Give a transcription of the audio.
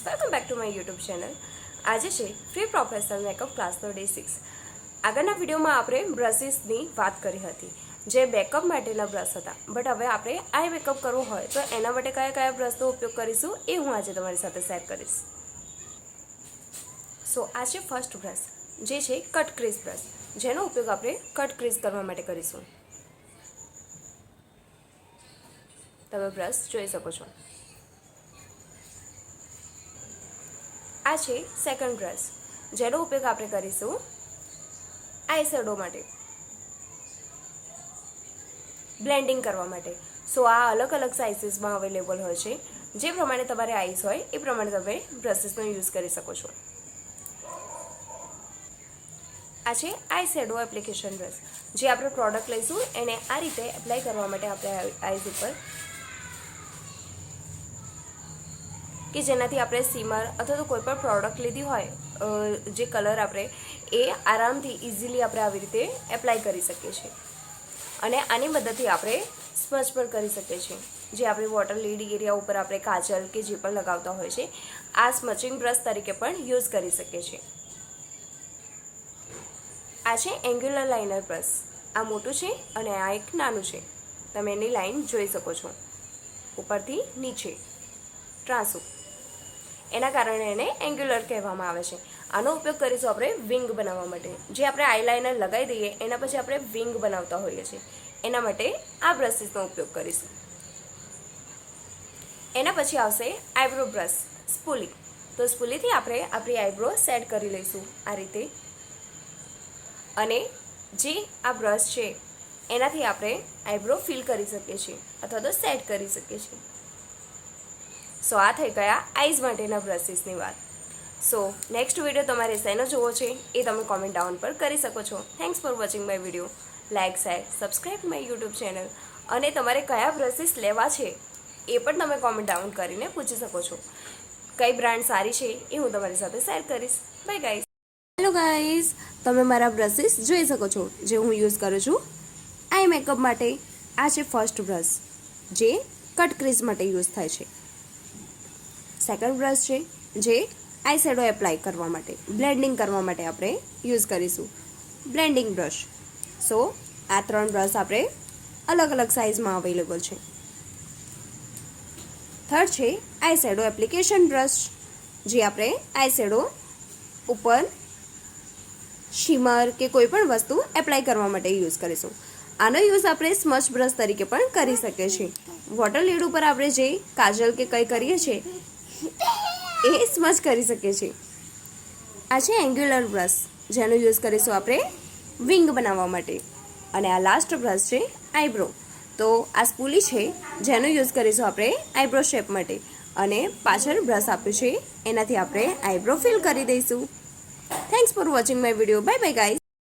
Welcome back to my YouTube channel. આજે છે free professional makeup ક્લાસનો day 6। આગળના વિડીયોમાં આપણે બ્રશિસની વાત કરી હતી, જે બેકઅપ માટેના બ્રશ હતા। બટ હવે આપણે આઈ મેકઅપ કરવો હોય તો એના માટે કયા કયા બ્રશનો ઉપયોગ કરીશું એ હું આજે તમારી સાથે શેર કરીશ। સો આ છે ફર્સ્ટ બ્રશ, જે છે કટ ક્રીઝ બ્રશ, જેનો ઉપયોગ આપણે કટ ક્રીઝ કરવા માટે કરીશું। તમે બ્રશ જોઈ શકો છો। આ છે સેકન્ડ બ્રશ, જેનો ઉપયોગ આપણે કરીશું આઈ શેડો માટે, બ્લેન્ડિંગ કરવા માટે। સો આ અલગ અલગ સાઇઝીસમાં અવેલેબલ હોય છે, જે પ્રમાણે તમારે આઈસ હોય એ પ્રમાણે તમે બ્રશિસનો યુઝ કરી શકો છો। આ છે આઈ શેડો એપ્લિકેશન બ્રશ, જે આપણે પ્રોડક્ટ લઈશું એને આ રીતે એપ્લાય કરવા માટે આપણે આઈઝ ઉપર, કે જેનાથી આપણે સીમર અથવા તો કોઈ પણ પ્રોડક્ટ લીધી હોય જે કલર આપણે એ આરામથી ઇઝીલી આપણે આવી રીતે એપ્લાય કરી શકીએ છીએ। અને આની મદદથી આપણે સ્મચ પણ કરી શકીએ છીએ, જે આપણી વોટર લીડ એરિયા ઉપર આપણે કાજલ કે જે પણ લગાવતા હોય છે આ સ્મચિંગ બ્રશ તરીકે પણ યુઝ કરી શકીએ છીએ। આ છે એન્ગ્યુલર લાઇનર બ્રશ, આ મોટું છે અને આ એક નાનું છે। તમે એની લાઇન જોઈ શકો છો, ઉપરથી નીચે ત્રાંસુ, એના કારણે એને એન્ગ્યુલર કહેવામાં આવે છે। આનો ઉપયોગ કરીશું આપણે વિંગ બનાવવા માટે, જે આપણે આઈલાઇનર લગાવી દઈએ એના પછી આપણે વિંગ બનાવતા હોઈએ છીએ, એના માટે આ બ્રશિસનો ઉપયોગ કરીશું। એના પછી આવશે આઈબ્રો બ્રશ, સ્પૂલી। તો સ્પૂલીથી આપણે આપણી આઈબ્રો સેટ કરી લઈશું આ રીતે, અને જે આ બ્રશ છે એનાથી આપણે આઈબ્રો ફિલ કરી શકીએ છીએ અથવા તો સેટ કરી શકીએ છીએ। સો આ થઈ ગયા આઈઝ માટેના બ્રશિસની વાત। સો નેક્સ્ટ વિડીયો તમારે શેનો જોવો છે એ તમે કોમેન્ટ ડાઉન પર કરી શકો છો। Thanks for watching my video, like share subscribe my YouTube channel, અને તમારે કયા બ્રશિસ લેવા છે એ પણ તમે કોમેન્ટ ડાઉન કરીને પૂછી શકો છો। કઈ બ્રાન્ડ સારી છે એ હું તમારી સાથે શેર કરીશ। By guys. હેલો ગાઈઝ, તમે મારા બ્રશિસ જોઈ શકો છો જે હું યુઝ કરું છું આઈ મેકઅપ માટે। આ છે ફર્સ્ટ બ્રશ, જે કટ ક્રીઝ માટે યુઝ થાય છે। સેકન્ડ બ્રશ છે જે આઈ શેડો એપ્લાય કરવા માટે, બ્લેન્ડિંગ કરવા માટે આપણે યુઝ કરીશું, બ્લેન્ડિંગ બ્રશ। સો આ ત્રણ બ્રશ આપણે અલગ અલગ સાઇઝમાં અવેલેબલ છે। થર્ડ છે આઈ શેડો એપ્લિકેશન બ્રશ, જે આપણે આઈ શેડો ઉપર શિમર કે કોઈ પણ વસ્તુ એપ્લાય કરવા માટે યુઝ કરીશું। આનો યુઝ આપણે સ્મચ બ્રશ તરીકે પણ કરી શકીએ છીએ। વોટર લીડ ઉપર આપણે જે કાજલ કે કંઈ કરીએ છીએ એ સ્મચ કરી શકીએ છીએ। આ છે એન્ગ્યુલર બ્રશ, જેનો યુઝ કરીશું આપણે વિંગ બનાવવા માટે, અને આ લાસ્ટ બ્રશ છે આઈબ્રો। તો આ સ્પૂલી છે જેનો યુઝ કરીશું આપણે આઈબ્રો શેપ માટે, અને પાછળ બ્રશ આપ્યું છે એનાથી આપણે આઈબ્રો ફિલ કરી દઈશું। Thanks for watching my video. Bye bye guys.